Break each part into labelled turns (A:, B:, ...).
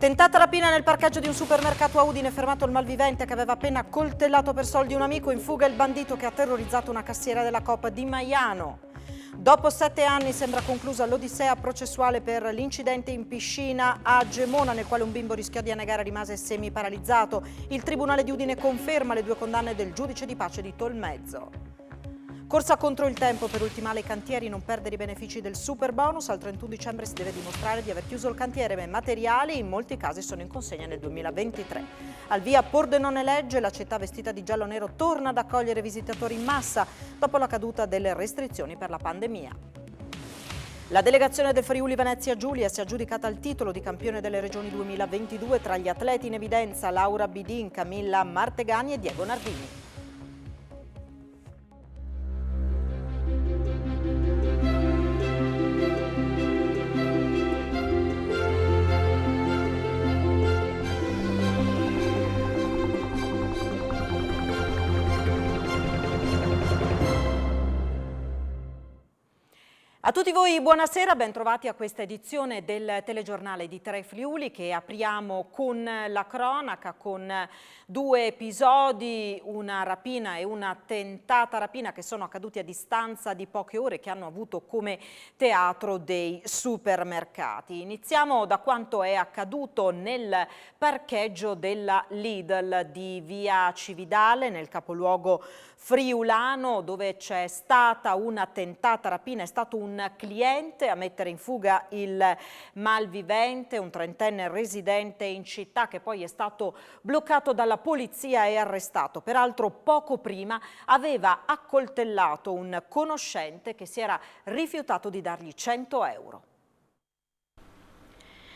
A: Tentata rapina nel parcheggio di un supermercato a Udine, fermato il malvivente che aveva appena coltellato per soldi un amico, in fuga il bandito che ha terrorizzato una cassiera della Coop di Maiano. Dopo 7 anni sembra conclusa l'odissea processuale per l'incidente in piscina a Gemona, nel quale un bimbo rischiò di annegare e rimase semiparalizzato. Il Tribunale di Udine conferma le 2 condanne del giudice di pace di Tolmezzo. Corsa contro il tempo per ultimare i cantieri, non perdere i benefici del super bonus. Al 31 dicembre si deve dimostrare di aver chiuso il cantiere, ma i materiali in molti casi sono in consegna nel 2023. Al via Pordenone Legge, la città vestita di giallo-nero torna ad accogliere visitatori in massa dopo la caduta delle restrizioni per la pandemia. La delegazione del Friuli Venezia Giulia si è aggiudicata il titolo di campione delle regioni 2022 tra gli atleti in evidenza Laura Bidin, Camilla Martegani e Diego Nardini. A tutti voi buonasera, ben trovati a questa edizione del telegiornale di Tre Friuli che apriamo con la cronaca, con 2 episodi, una rapina e una tentata rapina che sono accaduti a distanza di poche ore, che hanno avuto come teatro dei supermercati. Iniziamo da quanto è accaduto nel parcheggio della Lidl di via Cividale, nel capoluogo friulano, dove c'è stata una tentata rapina. È stato un cliente a mettere in fuga il malvivente, un 30enne residente in città, che poi è stato bloccato dalla polizia e arrestato. Peraltro poco prima aveva accoltellato un conoscente che si era rifiutato di dargli 100 euro.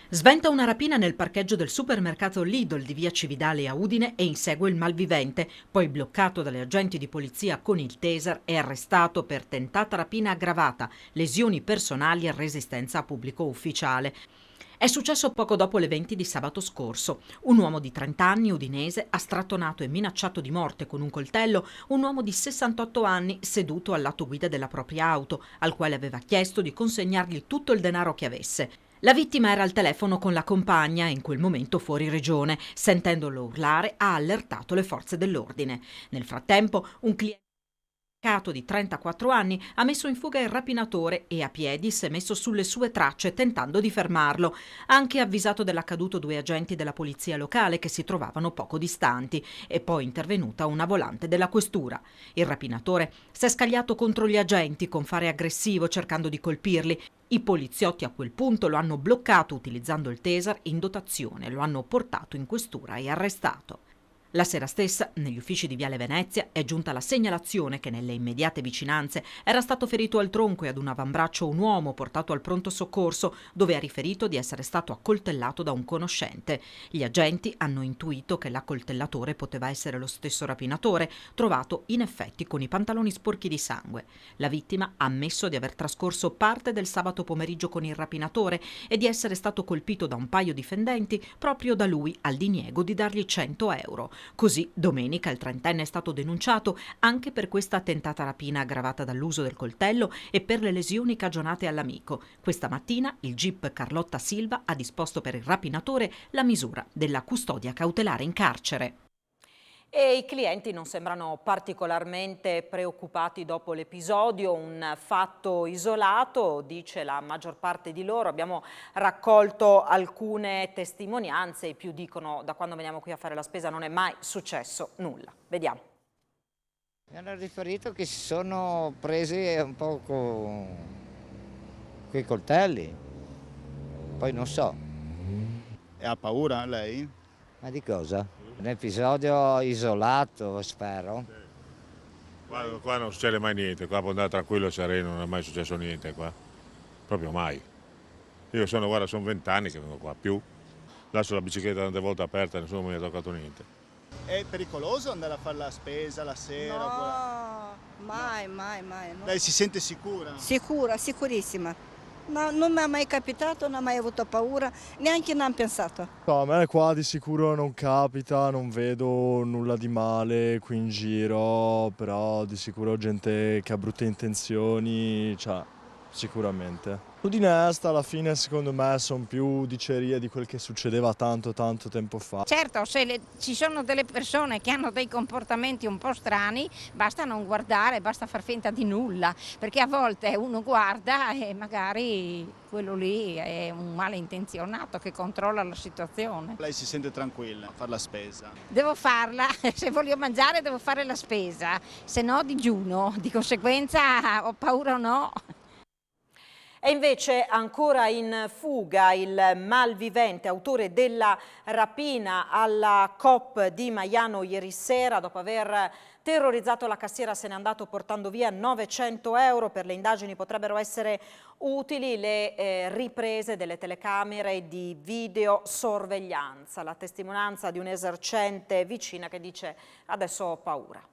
A: Sventa una rapina nel parcheggio del supermercato Lidl di via Cividale a Udine e insegue il malvivente, poi bloccato dalle agenti di polizia con il taser e arrestato per tentata rapina aggravata, lesioni personali e resistenza a pubblico ufficiale. È successo poco dopo le 20 di sabato scorso. Un uomo di 30 anni, udinese, ha strattonato e minacciato di morte con un coltello un uomo di 68 anni seduto al lato guida della propria auto, al quale aveva chiesto di consegnargli tutto il denaro che avesse. La vittima era al telefono con la compagna e in quel momento fuori regione. Sentendolo urlare, ha allertato le forze dell'ordine. Nel frattempo, un cliente di 34 anni ha messo in fuga il rapinatore e a piedi si è messo sulle sue tracce tentando di fermarlo. Ha anche avvisato dell'accaduto 2 agenti della polizia locale che si trovavano poco distanti e poi intervenuta una volante della questura. Il rapinatore si è scagliato contro gli agenti con fare aggressivo cercando di colpirli. I poliziotti a quel punto lo hanno bloccato utilizzando il taser in dotazione, lo hanno portato in questura e arrestato. La sera stessa, negli uffici di Viale Venezia, è giunta la segnalazione che nelle immediate vicinanze era stato ferito al tronco e ad un avambraccio un uomo portato al pronto soccorso, dove ha riferito di essere stato accoltellato da un conoscente. Gli agenti hanno intuito che l'accoltellatore poteva essere lo stesso rapinatore, trovato in effetti con i pantaloni sporchi di sangue. La vittima ha ammesso di aver trascorso parte del sabato pomeriggio con il rapinatore e di essere stato colpito da un paio di fendenti proprio da lui al diniego di dargli 100 euro. Così domenica il 30enne è stato denunciato anche per questa tentata rapina aggravata dall'uso del coltello e per le lesioni cagionate all'amico. Questa mattina il GIP Carlotta Silva ha disposto per il rapinatore la misura della custodia cautelare in carcere. E i clienti non sembrano particolarmente preoccupati dopo l'episodio, un fatto isolato, dice la maggior parte di loro. Abbiamo raccolto alcune testimonianze, i più dicono: da quando veniamo qui a fare la spesa non è mai successo nulla. Vediamo.
B: Mi hanno riferito che si sono presi un po' con i coltelli, poi non so.
C: E ha paura lei?
B: Ma di cosa? Un episodio isolato, spero.
D: Qua non succede mai niente, qua può andare tranquillo e sereno, non è mai successo niente qua, proprio mai. Io sono 20 anni che vengo qua, più. Lascio la bicicletta tante volte aperta e nessuno mi ha toccato niente.
C: È pericoloso andare a fare la spesa la sera?
E: No, mai. No.
C: Lei si sente sicura?
E: Sicura, sicurissima. No, non mi è mai capitato, non ho mai avuto paura, neanche ne ho pensato.
F: No, a me qua di sicuro non capita, non vedo nulla di male qui in giro, però di sicuro gente che ha brutte intenzioni, cioè, sicuramente. Udine Est alla fine secondo me sono più dicerie di quel che succedeva tanto tempo fa.
G: Certo, se ci sono delle persone che hanno dei comportamenti un po' strani, basta non guardare, basta far finta di nulla, perché a volte uno guarda e magari quello lì è un malintenzionato che controlla la situazione.
C: Lei si sente tranquilla a fare la spesa?
G: Devo farla, se voglio mangiare devo fare la spesa, se no digiuno, di conseguenza ho paura o no.
A: E invece ancora in fuga il malvivente autore della rapina alla Coop di Maiano ieri sera. Dopo aver terrorizzato la cassiera se n'è andato portando via 900 euro. Per le indagini potrebbero essere utili le riprese delle telecamere di videosorveglianza. La testimonianza di un'esercente vicina che dice: adesso ho paura.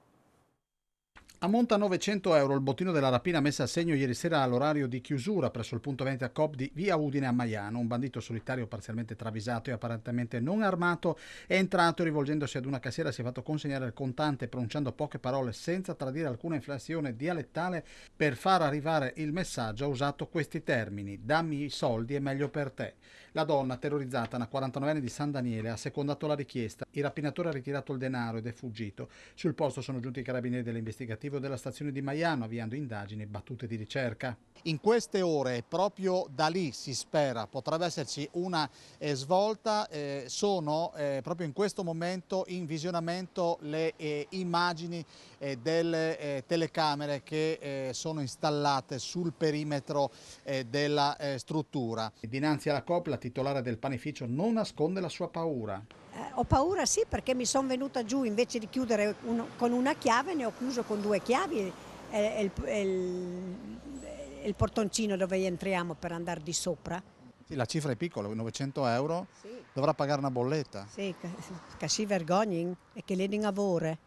H: Ammonta a 900 euro il bottino della rapina messa a segno ieri sera all'orario di chiusura presso il punto vendita Coop di via Udine a Maiano. Un bandito solitario parzialmente travisato e apparentemente non armato è entrato e, rivolgendosi ad una cassiera, si è fatto consegnare il contante pronunciando poche parole senza tradire alcuna inflessione dialettale per far arrivare il messaggio. Ha usato questi termini: dammi i soldi, è meglio per te. La donna, terrorizzata, una 49enne di San Daniele, ha secondato la richiesta. Il rapinatore ha ritirato il denaro ed è fuggito. Sul posto sono giunti i carabinieri dell'investigativo della stazione di Maiano, avviando indagini e battute di ricerca.
I: In queste ore, proprio da lì si spera potrebbe esserci una svolta. Sono proprio in questo momento in visionamento le immagini delle telecamere che sono installate sul perimetro della struttura.
H: Dinanzi alla Coop, la titolare del panificio non nasconde la sua paura.
J: Ho paura sì, perché mi sono venuta giù, invece di chiudere con una chiave ne ho chiuso con 2 chiavi il portoncino dove entriamo per andare di sopra.
I: Sì, la cifra è piccola, 900 euro,
J: Sì.
I: dovrà pagare una bolletta.
J: Sì, che si vergognin e che le din lavoro.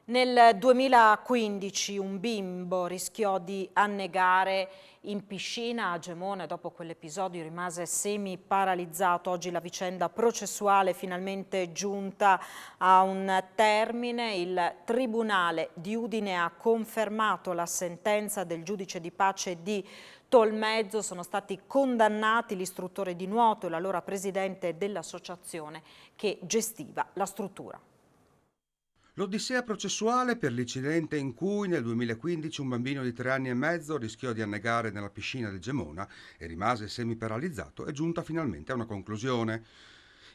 A: Nel 2015 un bimbo rischiò di annegare in piscina a Gemone. Dopo quell'episodio rimase semi-paralizzato. Oggi la vicenda processuale è finalmente giunta a un termine. Il Tribunale di Udine ha confermato la sentenza del giudice di pace di Tolmezzo. Sono stati condannati l'istruttore di nuoto e l'allora presidente dell'associazione che gestiva la struttura.
K: L'odissea processuale per l'incidente in cui nel 2015 un bambino di 3 anni e mezzo rischiò di annegare nella piscina di Gemona e rimase semiparalizzato è giunta finalmente a una conclusione.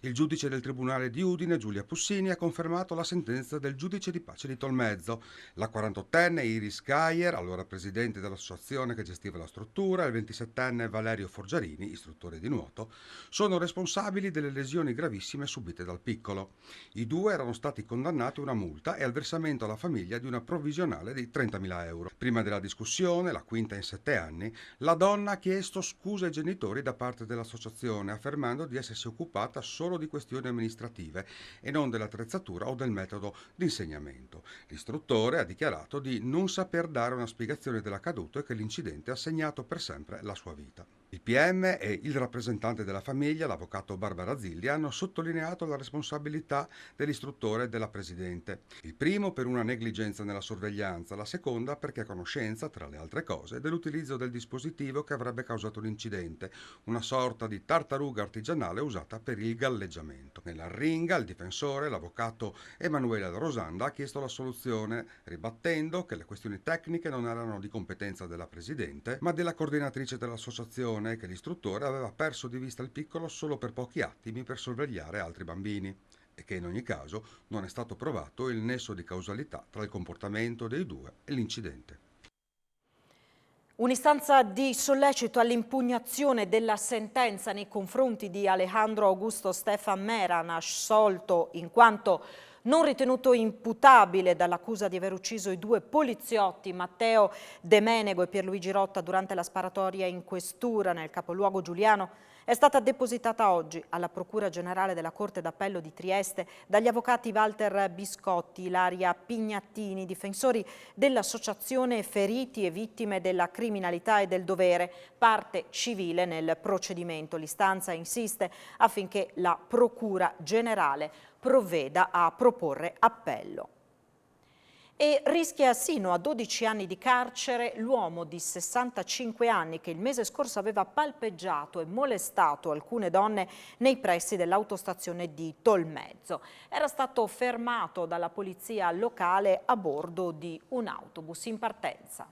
K: Il giudice del Tribunale di Udine, Giulia Pussini, ha confermato la sentenza del giudice di pace di Tolmezzo. La 48enne Iris Gaier, allora presidente dell'associazione che gestiva la struttura, e il 27enne Valerio Forgiarini, istruttore di nuoto, sono responsabili delle lesioni gravissime subite dal piccolo. I due erano stati condannati a una multa e al versamento alla famiglia di una provvisionale di 30.000 euro. Prima della discussione, la quinta in 7 anni, la donna ha chiesto scusa ai genitori da parte dell'associazione, affermando di essersi occupata solo di questioni amministrative e non dell'attrezzatura o del metodo di insegnamento. L'istruttore ha dichiarato di non saper dare una spiegazione dell'accaduto e che l'incidente ha segnato per sempre la sua vita. Il PM e il rappresentante della famiglia, l'avvocato Barbara Zilli, hanno sottolineato la responsabilità dell'istruttore e della presidente. Il primo per una negligenza nella sorveglianza, la seconda perché a conoscenza, tra le altre cose, dell'utilizzo del dispositivo che avrebbe causato l'incidente, una sorta di tartaruga artigianale usata per il galleggiamento. Nell'arringa il difensore, l'avvocato Emanuele Rosanda, ha chiesto la soluzione, ribattendo che le questioni tecniche non erano di competenza della presidente, ma della coordinatrice dell'associazione, che l'istruttore aveva perso di vista il piccolo solo per pochi attimi per sorvegliare altri bambini e che in ogni caso non è stato provato il nesso di causalità tra il comportamento dei due e l'incidente.
A: Un'istanza di sollecito all'impugnazione della sentenza nei confronti di Alejandro Augusto Stefan Meran, assolto in quanto non ritenuto imputabile dall'accusa di aver ucciso i 2 poliziotti Matteo De Menego e Pierluigi Rotta durante la sparatoria in questura nel capoluogo giuliano, è stata depositata oggi alla Procura Generale della Corte d'Appello di Trieste dagli avvocati Walter Biscotti, Ilaria Pignattini, difensori dell'associazione Feriti e Vittime della Criminalità e del Dovere, parte civile nel procedimento. L'istanza insiste affinché la Procura Generale provveda a proporre appello. E rischia sino a 12 anni di carcere l'uomo di 65 anni che il mese scorso aveva palpeggiato e molestato alcune donne nei pressi dell'autostazione di Tolmezzo. Era stato fermato dalla polizia locale a bordo di un autobus in partenza.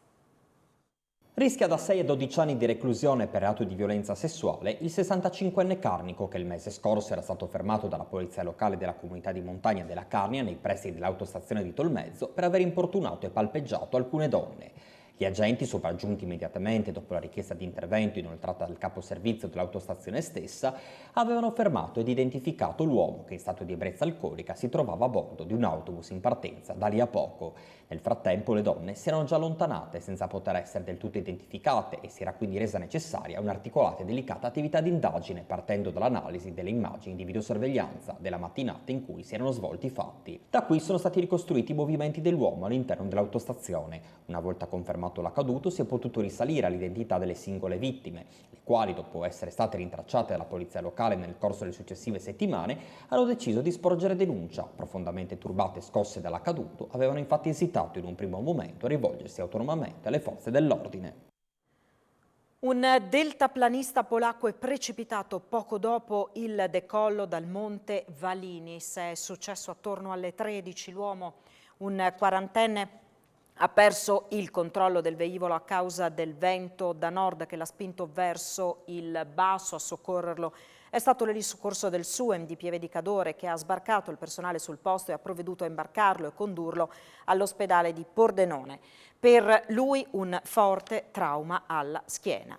L: Rischia da 6 a 12 anni di reclusione per reato di violenza sessuale il 65enne Carnico che il mese scorso era stato fermato dalla polizia locale della comunità di montagna della Carnia nei pressi dell'autostazione di Tolmezzo per aver importunato e palpeggiato alcune donne. Gli agenti, sopraggiunti immediatamente dopo la richiesta di intervento inoltrata dal caposervizio dell'autostazione stessa, avevano fermato ed identificato l'uomo che in stato di ebbrezza alcolica si trovava a bordo di un autobus in partenza da lì a poco. Nel frattempo le donne si erano già allontanate senza poter essere del tutto identificate e si era quindi resa necessaria un'articolata e delicata attività di indagine partendo dall'analisi delle immagini di videosorveglianza della mattinata in cui si erano svolti i fatti. Da qui sono stati ricostruiti i movimenti dell'uomo all'interno dell'autostazione. Una volta confermato l'accaduto si è potuto risalire all'identità delle singole vittime, le quali dopo essere state rintracciate dalla polizia locale nel corso delle successive settimane hanno deciso di sporgere denuncia. Profondamente turbate e scosse dall'accaduto, avevano infatti esitato in un primo momento a rivolgersi autonomamente alle forze dell'ordine.
A: Un deltaplanista polacco è precipitato poco dopo il decollo dal monte Valinis. È successo attorno alle 13. L'uomo, un quarantenne, ha perso il controllo del velivolo a causa del vento da nord che l'ha spinto verso il basso. A soccorrerlo è stato l'elisoccorso del SUEM di Pieve di Cadore, che ha sbarcato il personale sul posto e ha provveduto a imbarcarlo e condurlo all'ospedale di Pordenone. Per lui un forte trauma alla schiena.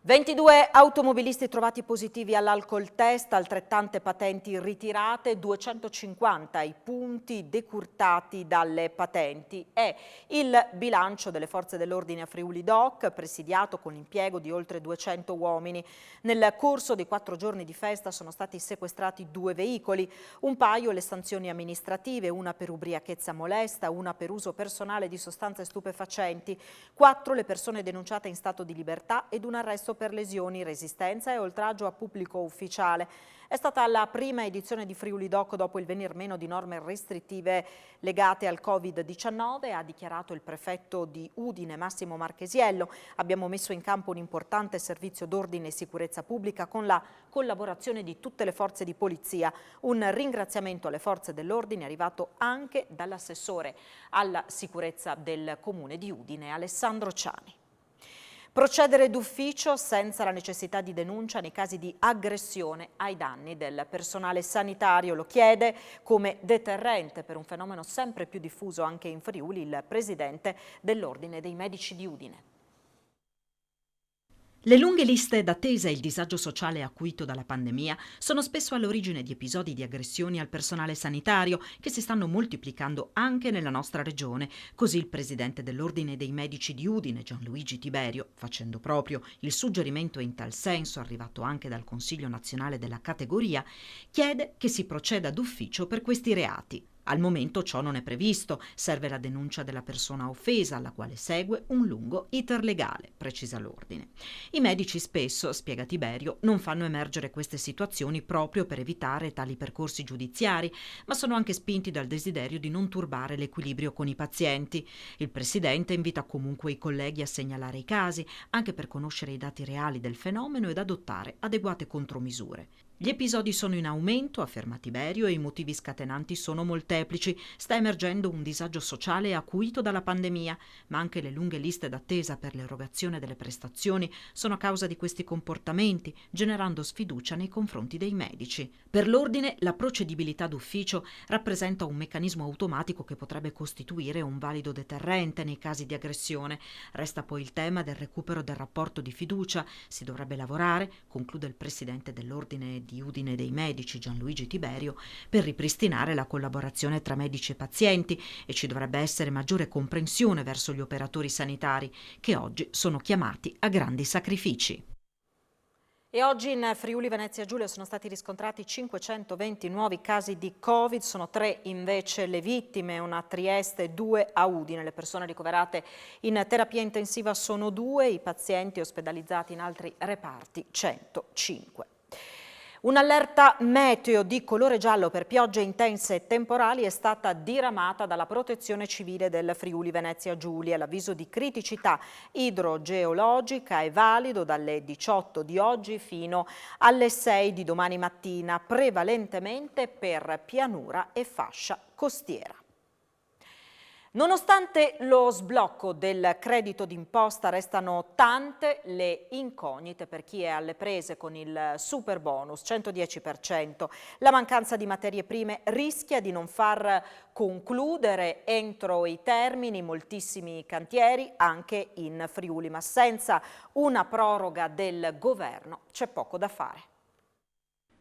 A: 22 automobilisti trovati positivi all'alcol test, altrettante patenti ritirate, 250 i punti decurtati dalle patenti. È il bilancio delle forze dell'ordine a Friuli Doc, presidiato con l'impiego di oltre 200 uomini. Nel corso di 4 giorni di festa sono stati sequestrati 2 veicoli, un paio le sanzioni amministrative, una per ubriachezza molesta, una per uso personale di sostanze stupefacenti, 4 le persone denunciate in stato di libertà ed un arresto per lesioni, resistenza e oltraggio a pubblico ufficiale. È stata la prima edizione di Friuli Doc dopo il venir meno di norme restrittive legate al Covid-19, ha dichiarato il prefetto di Udine Massimo Marchesiello. Abbiamo messo in campo un importante servizio d'ordine e sicurezza pubblica con la collaborazione di tutte le forze di polizia. Un ringraziamento alle forze dell'ordine è arrivato anche dall'assessore alla sicurezza del comune di Udine, Alessandro Ciani. Procedere d'ufficio senza la necessità di denuncia nei casi di aggressione ai danni del personale sanitario. Lo chiede come deterrente per un fenomeno sempre più diffuso anche in Friuli il presidente dell'Ordine dei Medici di Udine. Le lunghe liste d'attesa e il disagio sociale acuito dalla pandemia sono spesso all'origine di episodi di aggressioni al personale sanitario che si stanno moltiplicando anche nella nostra regione. Così il presidente dell'Ordine dei Medici di Udine, Gianluigi Tiberio, facendo proprio il suggerimento in tal senso arrivato anche dal Consiglio nazionale della categoria, chiede che si proceda d'ufficio per questi reati. Al momento ciò non è previsto, serve la denuncia della persona offesa, alla quale segue un lungo iter legale, precisa l'Ordine. I medici spesso, spiega Tiberio, non fanno emergere queste situazioni proprio per evitare tali percorsi giudiziari, ma sono anche spinti dal desiderio di non turbare l'equilibrio con i pazienti. Il Presidente invita comunque i colleghi a segnalare i casi, anche per conoscere i dati reali del fenomeno ed adottare adeguate contromisure. Gli episodi sono in aumento, afferma Tiberio, e i motivi scatenanti sono molteplici. Sta emergendo un disagio sociale acuito dalla pandemia, ma anche le lunghe liste d'attesa per l'erogazione delle prestazioni sono a causa di questi comportamenti, generando sfiducia nei confronti dei medici. Per l'Ordine, la procedibilità d'ufficio rappresenta un meccanismo automatico che potrebbe costituire un valido deterrente nei casi di aggressione. Resta poi il tema del recupero del rapporto di fiducia. Si dovrebbe lavorare, conclude il presidente dell'Ordine di Udine dei Medici, Gianluigi Tiberio, per ripristinare la collaborazione tra medici e pazienti, e ci dovrebbe essere maggiore comprensione verso gli operatori sanitari, che oggi sono chiamati a grandi sacrifici. E oggi in Friuli Venezia Giulia sono stati riscontrati 520 nuovi casi di Covid, sono 3 invece le vittime, una a Trieste e 2 a Udine. Le persone ricoverate in terapia intensiva sono 2, i pazienti ospedalizzati in altri reparti 105. Un'allerta meteo di colore giallo per piogge intense e temporali è stata diramata dalla Protezione Civile del Friuli Venezia Giulia. L'avviso di criticità idrogeologica è valido dalle 18 di oggi fino alle 6 di domani mattina, prevalentemente per pianura e fascia costiera. Nonostante lo sblocco del credito d'imposta, restano tante le incognite per chi è alle prese con il super bonus 110%. La mancanza di materie prime rischia di non far concludere entro i termini moltissimi cantieri anche in Friuli, ma senza una proroga del governo c'è poco da fare.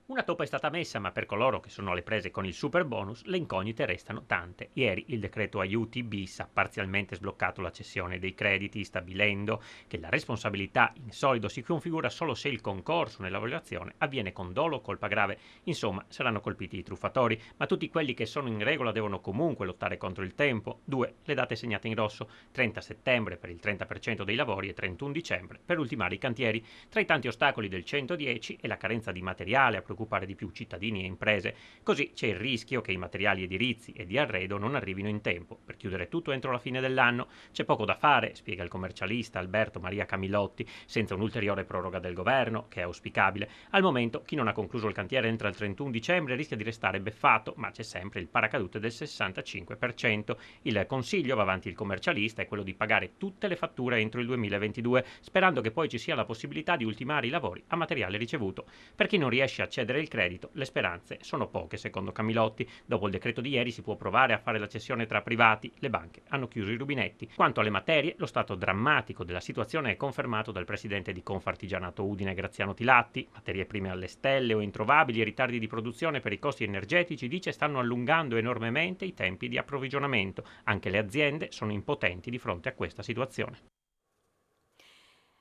M: Una toppa è stata messa, ma per coloro che sono alle prese con il super bonus le incognite restano tante. Ieri il decreto aiuti bis ha parzialmente sbloccato la cessione dei crediti, stabilendo che la responsabilità in solido si configura solo se il concorso nella valutazione avviene con dolo o colpa grave. Insomma, saranno colpiti i truffatori, ma tutti quelli che sono in regola devono comunque lottare contro il tempo. 2. Le date segnate in rosso: 30 settembre per il 30% dei lavori e 31 dicembre per ultimare i cantieri. Tra i tanti ostacoli del 110 e la carenza di materiale a preoccupare di più cittadini e imprese. Così c'è il rischio che i materiali edilizi e di arredo non arrivino in tempo. Per chiudere tutto entro la fine dell'anno c'è poco da fare, spiega il commercialista Alberto Maria Camilotti, senza un'ulteriore proroga del governo, che è auspicabile. Al momento chi non ha concluso il cantiere entro il 31 dicembre rischia di restare beffato, ma c'è sempre il paracadute del 65%. Il consiglio, va avanti il commercialista, è quello di pagare tutte le fatture entro il 2022, sperando che poi ci sia la possibilità di ultimare i lavori a materiale ricevuto. Per chi non riesce a cedere il credito, le speranze sono poche, secondo Camilotti. Dopo il decreto di ieri si può provare a fare la cessione tra privati, le banche hanno chiuso i rubinetti. Quanto alle materie, lo stato drammatico della situazione è confermato dal presidente di Confartigianato Udine Graziano Tilatti. Materie prime alle stelle o introvabili e ritardi di produzione per i costi energetici, dice, stanno allungando enormemente i tempi di approvvigionamento. Anche le aziende sono impotenti di fronte a questa situazione.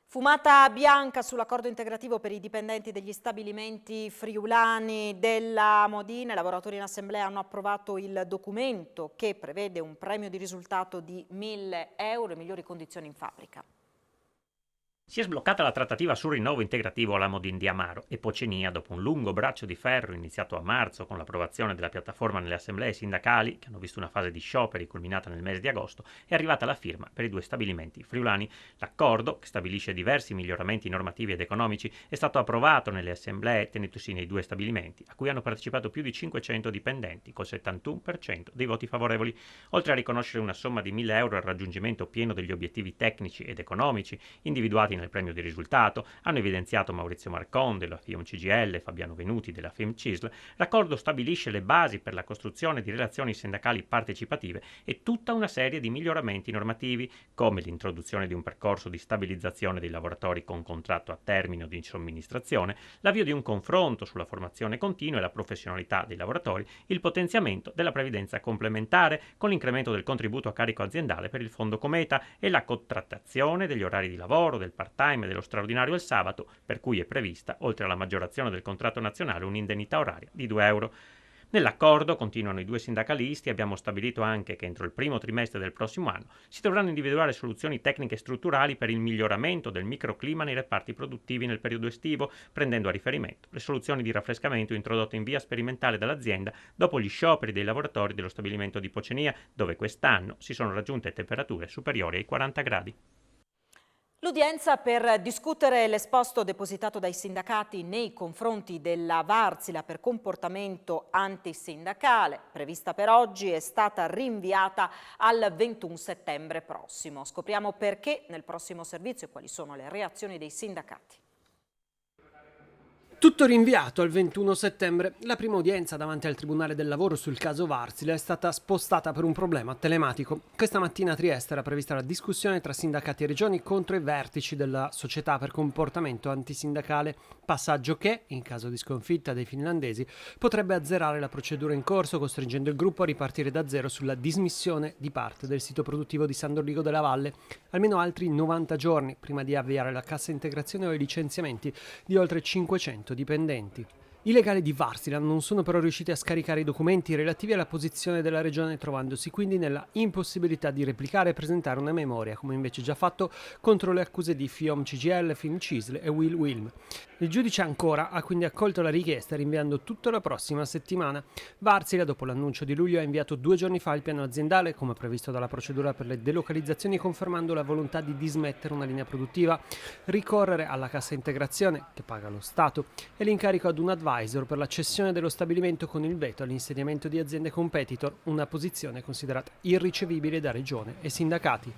A: Fumata bianca sull'accordo integrativo per i dipendenti degli stabilimenti friulani della Modine. I lavoratori in assemblea hanno approvato il documento che prevede un premio di risultato di 1.000 euro e migliori condizioni in fabbrica.
M: Si è sbloccata la trattativa sul rinnovo integrativo alla Modin di Amaro e Pocenia, dopo un lungo braccio di ferro iniziato a marzo con l'approvazione della piattaforma nelle assemblee sindacali, che hanno visto una fase di scioperi culminata nel mese di agosto, è arrivata la firma per i due stabilimenti friulani. L'accordo, che stabilisce diversi miglioramenti normativi ed economici, è stato approvato nelle assemblee tenutosi nei due stabilimenti, a cui hanno partecipato più di 500 dipendenti, col 71% dei voti favorevoli. Oltre a riconoscere una somma di 1.000 euro al raggiungimento pieno degli obiettivi tecnici ed economici individuati nel premio di risultato, hanno evidenziato Maurizio Marcon della FIOM CGIL e Fabiano Venuti della FIOM CISL, l'accordo stabilisce le basi per la costruzione di relazioni sindacali partecipative e tutta una serie di miglioramenti normativi, come l'introduzione di un percorso di stabilizzazione dei lavoratori con contratto a termine o di somministrazione, l'avvio di un confronto sulla formazione continua e la professionalità dei lavoratori, il potenziamento della previdenza complementare con l'incremento del contributo a carico aziendale per il fondo Cometa e la contrattazione degli orari di lavoro, del part-time e dello straordinario il sabato, per cui è prevista, oltre alla maggiorazione del contratto nazionale, un'indennità oraria di 2 euro. Nell'accordo, continuano i due sindacalisti, abbiamo stabilito anche che entro il primo trimestre del prossimo anno si dovranno individuare soluzioni tecniche e strutturali per il miglioramento del microclima nei reparti produttivi nel periodo estivo, prendendo a riferimento le soluzioni di raffrescamento introdotte in via sperimentale dall'azienda dopo gli scioperi dei lavoratori dello stabilimento di Pocenia, dove quest'anno si sono raggiunte temperature superiori ai 40 gradi.
A: L'udienza per discutere l'esposto depositato dai sindacati nei confronti della Varsila per comportamento antisindacale, prevista per oggi, è stata rinviata al 21 settembre prossimo. Scopriamo perché nel prossimo servizio e quali sono le reazioni dei sindacati.
N: Tutto rinviato al 21 settembre. La prima udienza davanti al Tribunale del Lavoro sul caso Varsila è stata spostata per un problema telematico. Questa mattina a Trieste era prevista la discussione tra sindacati e regioni contro i vertici della società per comportamento antisindacale, passaggio che, in caso di sconfitta dei finlandesi, potrebbe azzerare la procedura in corso, costringendo il gruppo a ripartire da zero sulla dismissione di parte del sito produttivo di San Dorigo della Valle, almeno altri 90 giorni prima di avviare la cassa integrazione o i licenziamenti di oltre 500 dipendenti. I legali di Varsila non sono però riusciti a scaricare i documenti relativi alla posizione della regione, trovandosi quindi nella impossibilità di replicare e presentare una memoria, come invece già fatto contro le accuse di FIOM CGIL, Film Cisle e Will Wilm. Il giudice ancora ha quindi accolto la richiesta, rinviando tutto la prossima settimana. Varsila, dopo l'annuncio di luglio, ha inviato 2 giorni fa il piano aziendale, come previsto dalla procedura per le delocalizzazioni, confermando la volontà di dismettere una linea produttiva, ricorrere alla cassa integrazione, che paga lo Stato, e l'incarico ad un advisor per la cessione dello stabilimento con il veto all'insediamento di aziende competitor, una posizione considerata irricevibile da regione e sindacati.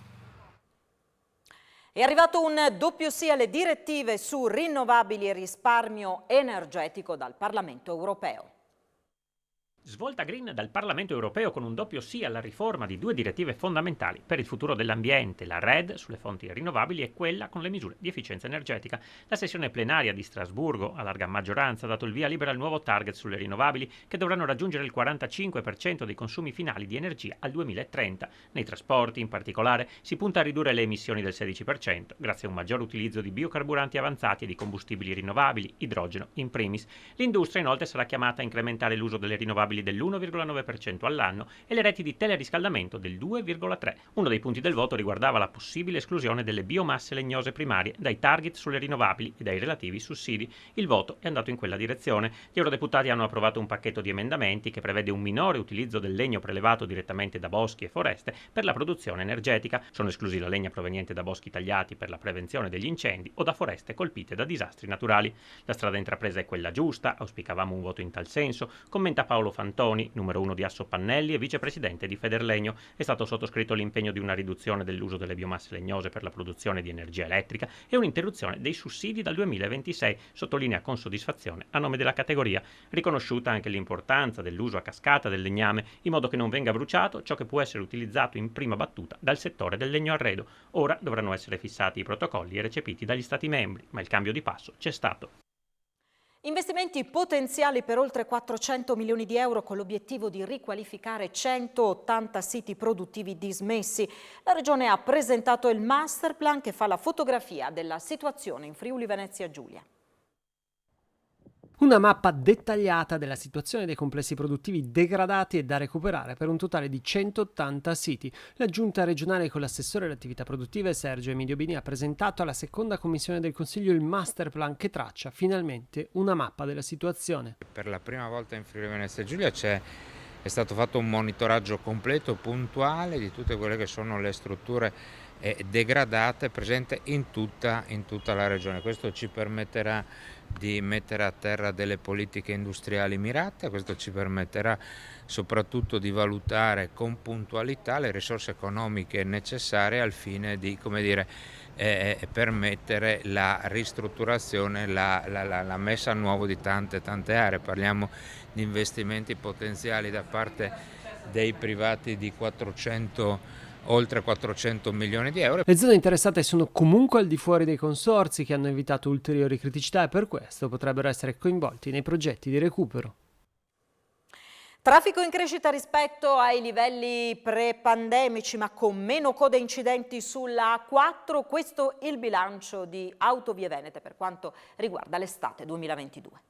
A: È arrivato un doppio sì alle direttive su rinnovabili e risparmio energetico dal Parlamento europeo.
M: Svolta green dal Parlamento europeo con un doppio sì alla riforma di 2 direttive fondamentali per il futuro dell'ambiente, la RED sulle fonti rinnovabili e quella con le misure di efficienza energetica. La sessione plenaria di Strasburgo, a larga maggioranza, ha dato il via libera al nuovo target sulle rinnovabili che dovranno raggiungere il 45% dei consumi finali di energia al 2030. Nei trasporti, in particolare, si punta a ridurre le emissioni del 16% grazie a un maggior utilizzo di biocarburanti avanzati e di combustibili rinnovabili, idrogeno in primis. L'industria inoltre sarà chiamata a incrementare l'uso delle rinnovabili dell'1,9% all'anno e le reti di teleriscaldamento del 2,3%. Uno dei punti del voto riguardava la possibile esclusione delle biomasse legnose primarie dai target sulle rinnovabili e dai relativi sussidi. Il voto è andato in quella direzione. Gli eurodeputati hanno approvato un pacchetto di emendamenti che prevede un minore utilizzo del legno prelevato direttamente da boschi e foreste per la produzione energetica. Sono esclusi la legna proveniente da boschi tagliati per la prevenzione degli incendi o da foreste colpite da disastri naturali. La strada intrapresa è quella giusta, auspicavamo un voto in tal senso, commenta Paolo Fantoni, numero 1 di Assopannelli e vicepresidente di Federlegno. È stato sottoscritto l'impegno di una riduzione dell'uso delle biomasse legnose per la produzione di energia elettrica e un'interruzione dei sussidi dal 2026, sottolinea con soddisfazione a nome della categoria. Riconosciuta anche l'importanza dell'uso a cascata del legname, in modo che non venga bruciato ciò che può essere utilizzato in prima battuta dal settore del legno arredo. Ora dovranno essere fissati i protocolli e recepiti dagli Stati membri, ma il cambio di passo c'è stato.
A: Investimenti potenziali per oltre 400 milioni di euro con l'obiettivo di riqualificare 180 siti produttivi dismessi. La Regione ha presentato il masterplan che fa la fotografia della situazione in Friuli Venezia Giulia.
N: Una mappa dettagliata della situazione dei complessi produttivi degradati e da recuperare per un totale di 180 siti. La giunta regionale con l'assessore alle attività produttive Sergio Emilio Bini ha presentato alla seconda commissione del Consiglio il masterplan che traccia finalmente una mappa della situazione.
O: Per la prima volta in Friuli Venezia Giulia è stato fatto un monitoraggio completo, puntuale di tutte quelle che sono le strutture degradate presenti in tutta la regione. Questo ci permetterà di mettere a terra delle politiche industriali mirate, questo ci permetterà soprattutto di valutare con puntualità le risorse economiche necessarie al fine di, permettere la ristrutturazione, la messa a nuovo di tante aree. Parliamo di investimenti potenziali da parte dei privati di oltre 400 milioni di euro.
N: Le zone interessate sono comunque al di fuori dei consorzi che hanno evitato ulteriori criticità e per questo potrebbero essere coinvolti nei progetti di recupero.
A: Traffico in crescita rispetto ai livelli pre-pandemici, ma con meno code e incidenti sulla A4. Questo il bilancio di Autovie Venete per quanto riguarda l'estate 2022.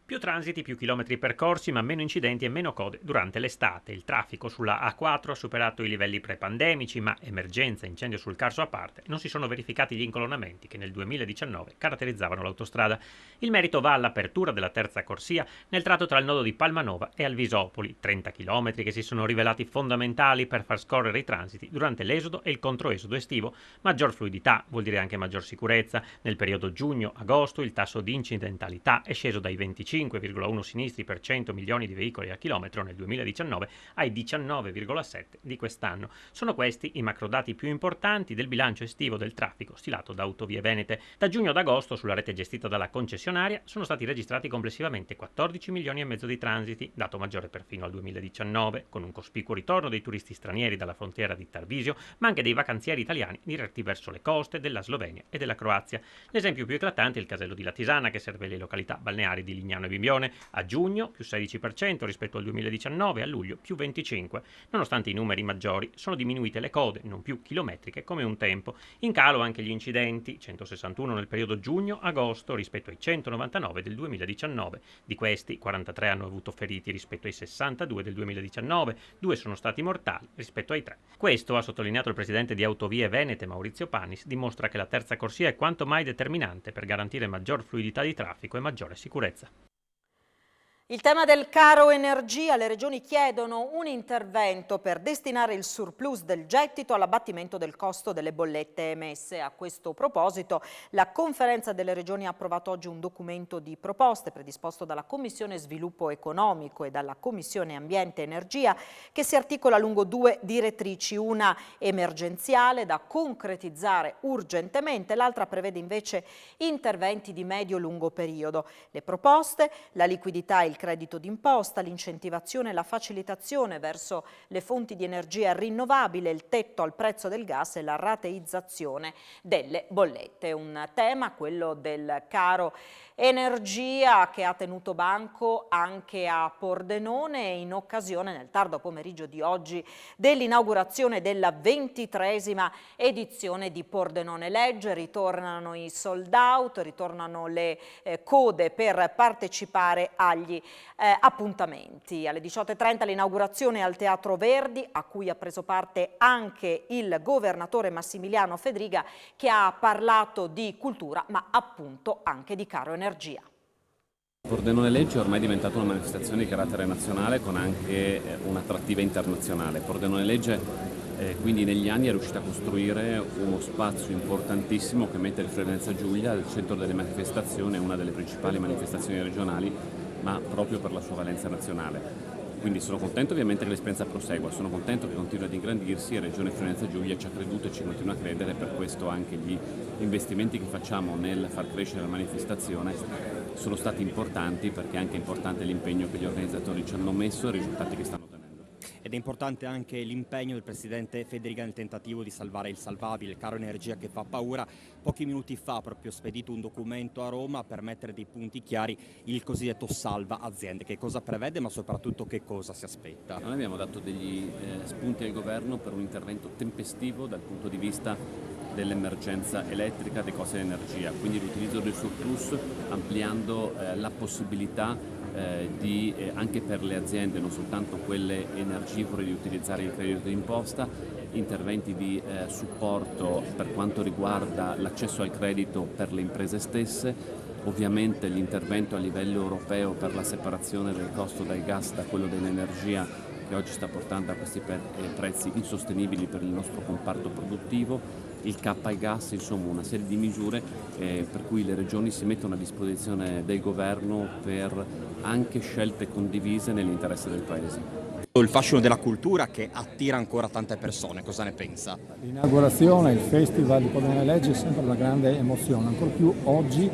M: Più transiti, più chilometri percorsi, ma meno incidenti e meno code durante l'estate. Il traffico sulla A4 ha superato i livelli pre-pandemici, ma emergenza e incendio sul Carso a parte, non si sono verificati gli incolonnamenti che nel 2019 caratterizzavano l'autostrada. Il merito va all'apertura della terza corsia nel tratto tra il nodo di Palmanova e Alvisopoli, 30 km che si sono rivelati fondamentali per far scorrere i transiti durante l'esodo e il controesodo estivo. Maggior fluidità vuol dire anche maggior sicurezza. Nel periodo giugno-agosto il tasso di incidentalità è sceso dai 25,1 sinistri per 100 milioni di veicoli a chilometro nel 2019 ai 19,7 di quest'anno. Sono questi i macrodati più importanti del bilancio estivo del traffico stilato da Autovie Venete. Da giugno ad agosto sulla rete gestita dalla concessionaria sono stati registrati complessivamente 14 milioni e mezzo di transiti, dato maggiore perfino al 2019, con un cospicuo ritorno dei turisti stranieri dalla frontiera di Tarvisio, ma anche dei vacanzieri italiani diretti verso le coste della Slovenia e della Croazia. L'esempio più eclatante è il casello di Latisana, che serve le località balneari di Lignano Regione Bibbione a giugno più 16% rispetto al 2019, a luglio più 25%. Nonostante i numeri maggiori, sono diminuite le code, non più chilometriche come un tempo. In calo anche gli incidenti, 161 nel periodo giugno-agosto rispetto ai 199 del 2019. Di questi, 43 hanno avuto feriti rispetto ai 62 del 2019, 2 sono stati mortali rispetto ai 3. Questo, ha sottolineato il presidente di Autovie Venete Maurizio Panis, dimostra che la terza corsia è quanto mai determinante per garantire maggior fluidità di traffico e maggiore sicurezza.
A: Il tema del caro energia, le regioni chiedono un intervento per destinare il surplus del gettito all'abbattimento del costo delle bollette emesse. A questo proposito, la Conferenza delle Regioni ha approvato oggi un documento di proposte predisposto dalla Commissione Sviluppo Economico e dalla Commissione Ambiente e Energia, che si articola lungo 2 direttrici, una emergenziale da concretizzare urgentemente, l'altra prevede invece interventi di medio-lungo periodo. Le proposte, la liquidità e il credito d'imposta, l'incentivazione e la facilitazione verso le fonti di energia rinnovabile, il tetto al prezzo del gas e la rateizzazione delle bollette. Un tema, quello del caro energia, che ha tenuto banco anche a Pordenone in occasione, nel tardo pomeriggio di oggi, dell'inaugurazione della 23esima edizione di Pordenone Legge. Ritornano i sold out, ritornano le code per partecipare agli appuntamenti. Alle 18:30 l'inaugurazione al Teatro Verdi, a cui ha preso parte anche il governatore Massimiliano Fedriga, che ha parlato di cultura ma appunto anche di caro energia.
P: Pordenone Legge è ormai diventata una manifestazione di carattere nazionale con anche un'attrattiva internazionale. Pordenone Legge quindi negli anni è riuscita a costruire uno spazio importantissimo che mette il Friuli Venezia Giulia al centro delle manifestazioni, una delle principali manifestazioni regionali, ma proprio per la sua valenza nazionale. Quindi sono contento ovviamente che l'esperienza prosegua, sono contento che continui ad ingrandirsi e Regione Friuli Venezia Giulia ci ha creduto e ci continua a credere, per questo anche gli investimenti che facciamo nel far crescere la manifestazione sono stati importanti, perché è anche importante l'impegno che gli organizzatori ci hanno messo e i risultati che stanno ottenendo.
Q: Ed è importante anche l'impegno del Presidente Fedriga nel tentativo di salvare il salvabile, il caro energia che fa paura. Pochi minuti fa ha proprio spedito un documento a Roma per mettere dei punti chiari, il cosiddetto salva aziende. Che cosa prevede, ma soprattutto che cosa si aspetta?
P: Noi abbiamo dato degli spunti al governo per un intervento tempestivo dal punto di vista dell'emergenza elettrica, dei costi dell'energia, quindi l'utilizzo del surplus, ampliando la possibilità anche per le aziende, non soltanto quelle energivore, di utilizzare il credito d'imposta, interventi di supporto per quanto riguarda l'accesso al credito per le imprese stesse, ovviamente l'intervento a livello europeo per la separazione del costo del gas da quello dell'energia, che oggi sta portando a questi prezzi insostenibili per il nostro comparto produttivo, il cap al gas, insomma una serie di misure per cui le regioni si mettono a disposizione del governo per anche scelte condivise nell'interesse del Paese.
Q: Il fascino della cultura che attira ancora tante persone, cosa ne pensa?
R: L'inaugurazione, il festival di Pordenone Legge è sempre una grande emozione, ancor più oggi,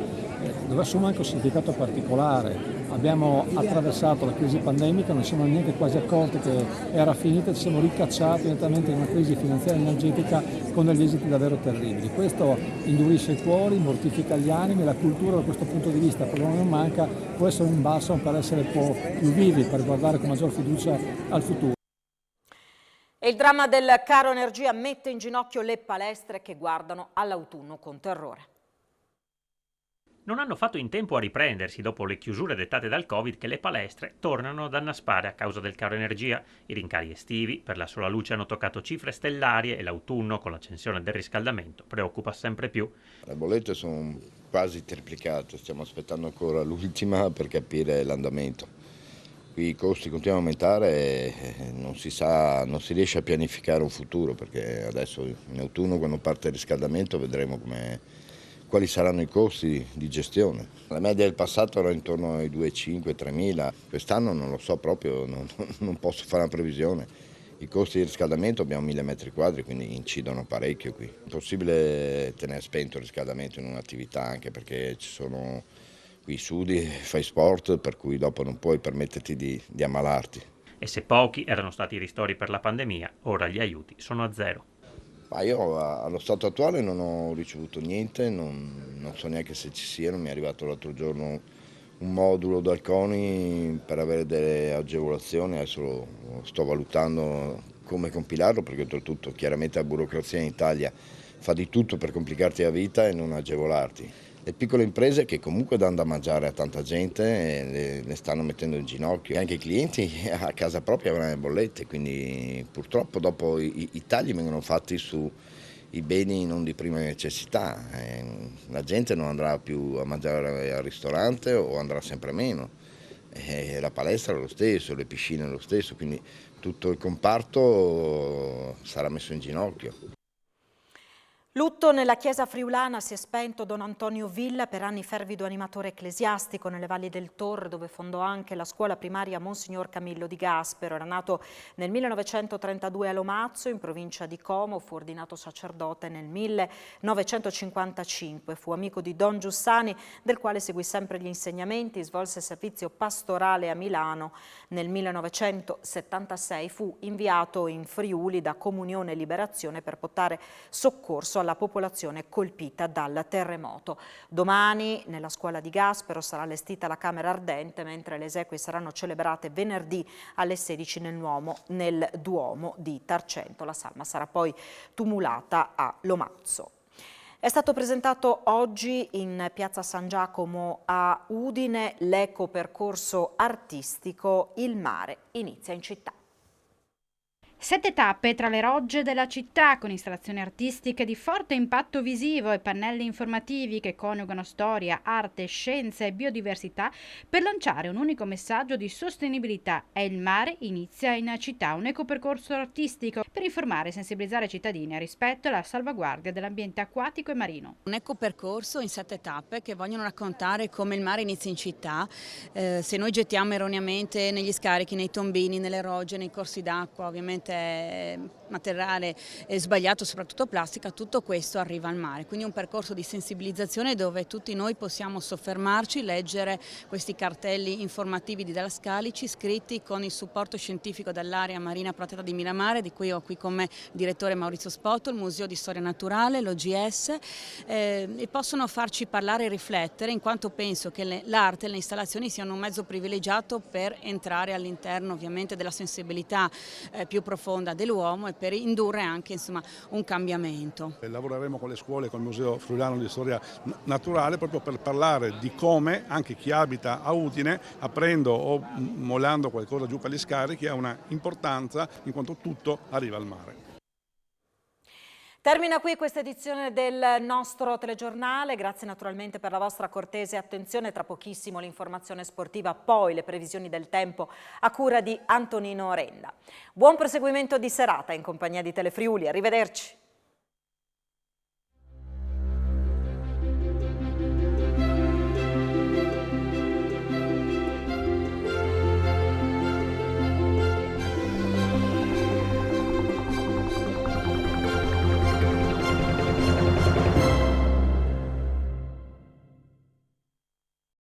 R: dove assume anche un significato particolare. Abbiamo attraversato la crisi pandemica, non siamo neanche quasi accorti che era finita, ci siamo ricacciati nettamente in una crisi finanziaria e energetica con degli esiti davvero terribili. Questo indurisce i cuori, mortifica gli animi, la cultura da questo punto di vista, quello non manca, può essere un balsamo per essere un po' più vivi, per guardare con maggior fiducia al futuro.
A: E il dramma del caro energia mette in ginocchio le palestre che guardano all'autunno con terrore.
M: Non hanno fatto in tempo a riprendersi dopo le chiusure dettate dal Covid che le palestre tornano ad annaspare a causa del caro energia. I rincari estivi per la sola luce hanno toccato cifre stellarie e l'autunno, con l'accensione del riscaldamento, preoccupa sempre più.
S: Le bollette sono quasi triplicate, stiamo aspettando ancora l'ultima per capire l'andamento. Qui i costi continuano a aumentare e non si riesce a pianificare un futuro, perché adesso in autunno, quando parte il riscaldamento, vedremo quali saranno i costi di gestione. La media del passato era intorno ai 2.500-3.000, quest'anno non lo so proprio, non posso fare una previsione. I costi di riscaldamento abbiamo 1.000 metri quadri, quindi incidono parecchio qui. È impossibile tenere spento il riscaldamento in un'attività, anche perché ci sono qui sudi, fai sport, per cui dopo non puoi permetterti di ammalarti.
M: E se pochi erano stati i ristori per la pandemia, ora gli aiuti sono a zero.
S: Ma io allo stato attuale non ho ricevuto niente, non so neanche se ci siano, mi è arrivato l'altro giorno un modulo dal CONI per avere delle agevolazioni, adesso lo sto valutando come compilarlo, perché oltretutto chiaramente la burocrazia in Italia fa di tutto per complicarti la vita e non agevolarti. Le piccole imprese che comunque danno da mangiare a tanta gente le stanno mettendo in ginocchio, e anche i clienti a casa propria avranno le bollette, quindi purtroppo dopo i tagli vengono fatti su i beni non di prima necessità, la gente non andrà più a mangiare al ristorante o andrà sempre meno, la palestra è lo stesso, le piscine è lo stesso, quindi tutto il comparto sarà messo in ginocchio.
A: Lutto nella chiesa friulana, si è spento Don Antonio Villa, per anni fervido animatore ecclesiastico nelle valli del Tor, dove fondò anche la scuola primaria Monsignor Camillo di Gaspero. Era nato nel 1932 a Lomazzo, in provincia di Como, fu ordinato sacerdote nel 1955. Fu amico di Don Giussani, del quale seguì sempre gli insegnamenti, svolse servizio pastorale a Milano. Nel 1976 fu inviato in Friuli da Comunione e Liberazione per portare soccorso alla popolazione colpita dal terremoto. Domani nella scuola di Gaspero sarà allestita la camera ardente, mentre le esequie saranno celebrate venerdì alle 16 nel Duomo di Tarcento. La salma sarà poi tumulata a Lomazzo. È stato presentato oggi in Piazza San Giacomo a Udine l'ecopercorso artistico Il mare inizia in città.
T: 7 tappe tra le rogge della città, con installazioni artistiche di forte impatto visivo e pannelli informativi che coniugano storia, arte, scienza e biodiversità per lanciare un unico messaggio di sostenibilità. E il mare inizia in città, un ecopercorso artistico per informare e sensibilizzare i cittadini a rispetto e alla salvaguardia dell'ambiente acquatico e marino.
U: Un ecopercorso in 7 tappe che vogliono raccontare come il mare inizia in città. Se noi gettiamo erroneamente negli scarichi, nei tombini, nelle rogge, nei corsi d'acqua, ovviamente materiale sbagliato, soprattutto plastica, tutto questo arriva al mare. Quindi un percorso di sensibilizzazione dove tutti noi possiamo soffermarci, leggere questi cartelli informativi didascalici scritti con il supporto scientifico dell'area marina protetta di Miramare, di cui ho qui con me il direttore Maurizio Spoto, il Museo di Storia Naturale, l'OGS, e possono farci parlare e riflettere, in quanto penso che l'arte e le installazioni siano un mezzo privilegiato per entrare all'interno ovviamente della sensibilità più profonda dell'uomo e per indurre anche un cambiamento.
V: Lavoreremo con le scuole, con il Museo Friulano di Storia Naturale, proprio per parlare di come anche chi abita a Udine, aprendo o mollando qualcosa giù per gli scarichi, ha una importanza in quanto tutto arriva al mare.
A: Termina qui questa edizione del nostro telegiornale, grazie naturalmente per la vostra cortese attenzione. Tra pochissimo l'informazione sportiva, poi le previsioni del tempo a cura di Antonino Renda. Buon proseguimento di serata in compagnia di Telefriuli, arrivederci.